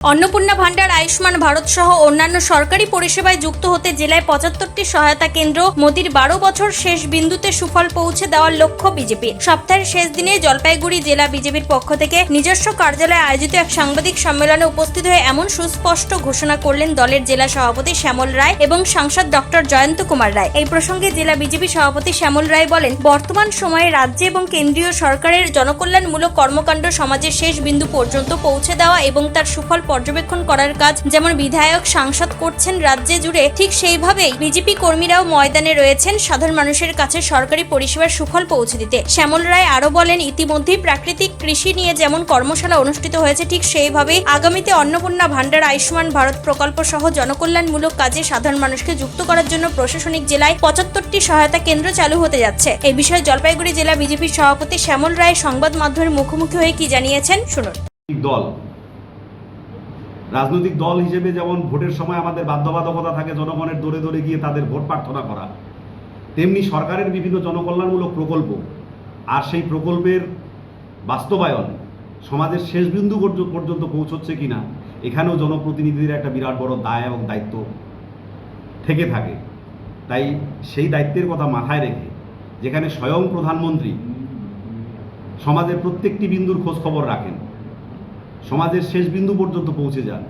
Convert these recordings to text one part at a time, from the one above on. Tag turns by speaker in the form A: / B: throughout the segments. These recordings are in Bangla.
A: অন্নপূর্ণা ভান্ডার, আয়ুষ্মান ভারত সহ অন্যান্য সরকারি পরিষেবায় যুক্ত হতে জেলায় ৭৫টি সহায়তা কেন্দ্র, মোদির ১২ বছর শেষ বিন্দুতে সুফল পৌঁছে দেওয়ার লক্ষ্য বিজেপির। সপ্তাহের শেষ দিনে জলপাইগুড়ি জেলা বিজেপির পক্ষ থেকে নিজস্ব কার্যালয়ে আয়োজিত এক সাংবাদিক সম্মেলনে উপস্থিত হয়ে এমন সুস্পষ্ট ঘোষণা করলেন দলের জেলা সভাপতি শ্যামল রায় এবং সাংসদ ডক্টর জয়ন্ত কুমার রায়। এই প্রসঙ্গে জেলা বিজেপি সভাপতি শ্যামল রায় বলেন, বর্তমান সময়ে রাজ্য এবং কেন্দ্রীয় সরকারের জনকল্যাণমূলক কর্মকাণ্ড সমাজের শেষ বিন্দু পর্যন্ত পৌঁছে দেওয়া এবং তার সুফল পর্যবেক্ষণ করার কাজ যেমন বিধায়ক সাংসদ করছেন রাজ্যে জুড়ে, ঠিক সেইভাবেই বিজেপি কর্মীরাও ময়দানে রয়েছেন সাধারণ মানুষের কাছে সরকারি পরিষেবার সুফল পৌঁছে দিতে। শ্যামল রায় আরো বলেন, ইতিমধ্যেই প্রাকৃতিক কৃষি নিয়ে যেমন কর্মশালা অনুষ্ঠিত হয়েছে, ঠিক সেইভাবেই আগামীতে অন্নপূর্ণা ভান্ডার, আয়ুষ্মান ভারত প্রকল্প সহ জনকল্যাণমূলক কাজে সাধারণ মানুষকে যুক্ত করার জন্য প্রশাসনিক জেলায় ৭৫টি সহায়তা কেন্দ্র চালু হতে যাচ্ছে। এই বিষয়ে জলপাইগুড়ি জেলা বিজেপির সভাপতি শ্যামল রায় সংবাদ মাধ্যমের মুখোমুখি হয়ে কি জানিয়েছেন শুনুন।
B: রাজনৈতিক দল হিসেবে যেমন ভোটের সময় আমাদের বাধ্যবাধকতা থাকে জনগণের দৌড়ে দৌড়ে গিয়ে তাদের ভোট প্রার্থনা করা, তেমনি সরকারের বিভিন্ন জনকল্যাণমূলক প্রকল্প আর সেই প্রকল্পের বাস্তবায়ন সমাজের শেষ বিন্দু পর্যন্ত পৌঁছচ্ছে কিনা, এখানেও জনপ্রতিনিধিদের একটা বিরাট বড় দায় এবং দায়িত্ব থেকে থাকে। তাই সেই দায়িত্বের কথা মাথায় রেখে যেখানে স্বয়ং প্রধানমন্ত্রী সমাজের প্রত্যেকটি বিন্দুর খোঁজ খবর রাখেন, সমাজের শেষ বিন্দু পর্যন্ত পৌঁছে যান,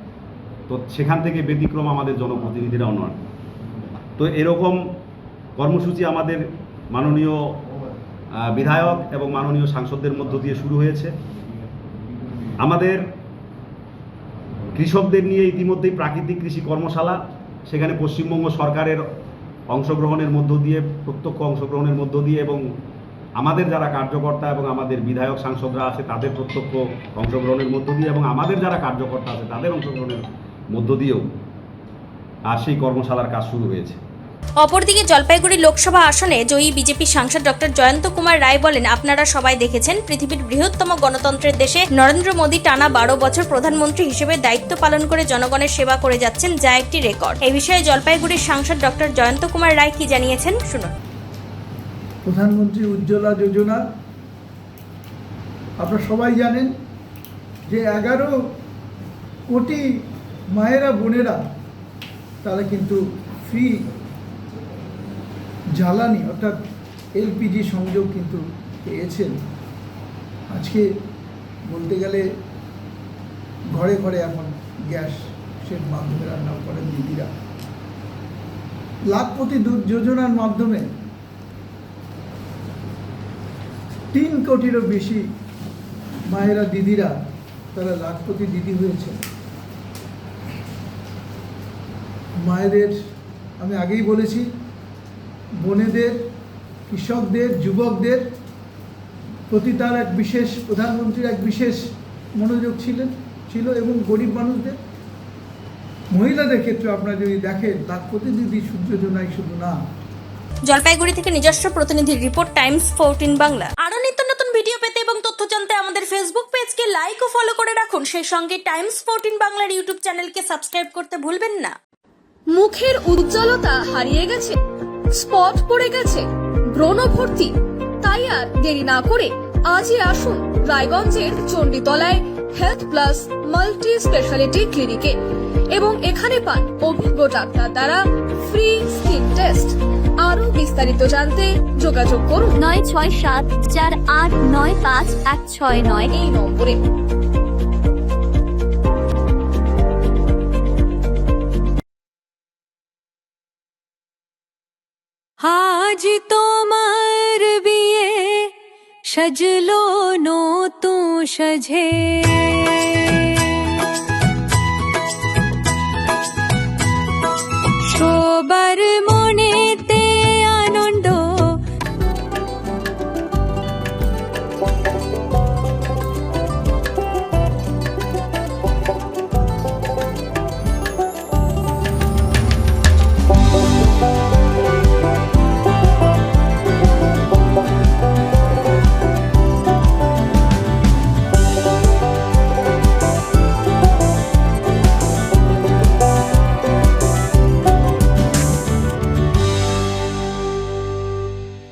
B: তো সেখান থেকে ব্যতিক্রম আমাদের জনপ্রতিনিধিরাও নন। তো এরকম কর্মসূচি আমাদের মাননীয় বিধায়ক এবং মাননীয় সাংসদদের মধ্য দিয়ে শুরু হয়েছে। আমাদের কৃষকদের নিয়ে ইতিমধ্যেই প্রাকৃতিক কৃষি কর্মশালা, সেখানে পশ্চিমবঙ্গ সরকারের অংশগ্রহণের মধ্য দিয়ে, প্রত্যক্ষ অংশগ্রহণের মধ্য দিয়ে এবং আমাদের যারা কার্যকর্তা এবং আমাদের বিধায়ক সাংসদরা আছে তাদের প্রত্যক্ষ অংশগ্রহণের মধ্য দিয়ে এবং আমাদের যারা কার্যকর্তা আছে তাদের অংশগ্রহণের মধ্য দিয়েও আর সেই কর্মশালার কাজ শুরু হয়েছে।
A: অপরদিকে জলপাইগুড়ি লোকসভা আসনে জয়ী বিজেপি সাংসদ ডক্টর জয়ন্ত কুমার রায় বলেন, আপনারা সবাই দেখেছেন পৃথিবীর বৃহত্তম গণতন্ত্রের দেশে নরেন্দ্র মোদী টানা ১২ বছর প্রধানমন্ত্রী হিসেবে দায়িত্ব পালন করে জনগণের সেবা করে যাচ্ছেন, যা একটি রেকর্ড। এই বিষয়ে জলপাইগুড়ির সাংসদ ডক্টর জয়ন্ত কুমার রায় কি জানিয়েছেন শুনুন।
C: প্রধানমন্ত্রী উজ্জ্বলা যোজনা আপনারা সবাই জানেন যে ১১ কোটি মায়েরা বোনেরা তারা কিন্তু ফ্রি জ্বালানি অর্থাৎ এলপিজি সংযোগ কিন্তু পেয়েছেন। আজকে বলতে গেলে ঘরে ঘরে এখন গ্যাসের মাধ্যমে রান্না করেন দিদিরা। লাখপতি যোজনার মাধ্যমে ৩ কোটিরও বেশি মায়েরা দিদিরা তারা লাখপতি দিদি হয়েছে। মায়েদের আমি আগেই বলেছি, বোনেদের, কৃষকদের, যুবকদের প্রতি তার এক বিশেষ, প্রধানমন্ত্রীর এক বিশেষ মনোযোগ ছিল এবং গরিব মানুষদের, মহিলাদের ক্ষেত্রে আপনারা যদি দেখেন লাখপতি দিদি যোজনাই শুধু না।
A: জলপাইগুড়ি থেকে নিজস্ব প্রতিনিধির রিপোর্ট, টাইমস 14 বাংলা। আরো নিত্য নতুন ভিডিও পেতে এবং তথ্য জানতে আমাদের ফেসবুক পেজকে লাইক ও ফলো করে রাখুন। সেই সঙ্গে টাইমস 14 বাংলার ইউটিউব চ্যানেলকে সাবস্ক্রাইব করতে ভুলবেন না।
D: মুখের উজ্জ্বলতা হারিয়ে গেছে, স্পট পড়ে গেছে, ব্রণ ভর্তি, তাই আর দেরি না করে আজই আসুন রায়গঞ্জের চণ্ডীতলায় হেলথ প্লাস মাল্টি স্পেশালিটি ক্লিনিকে এবং এখানে পান অভিজ্ঞ ডাক্তার দ্বারা ফ্রি স্কিন টেস্ট। আরো বিস্তারিত জানতে যোগাযোগ করুন 9674895169 এই নম্বরে।
E: আজ তোমার বিয়ে, সাজলো নতুন সাজে।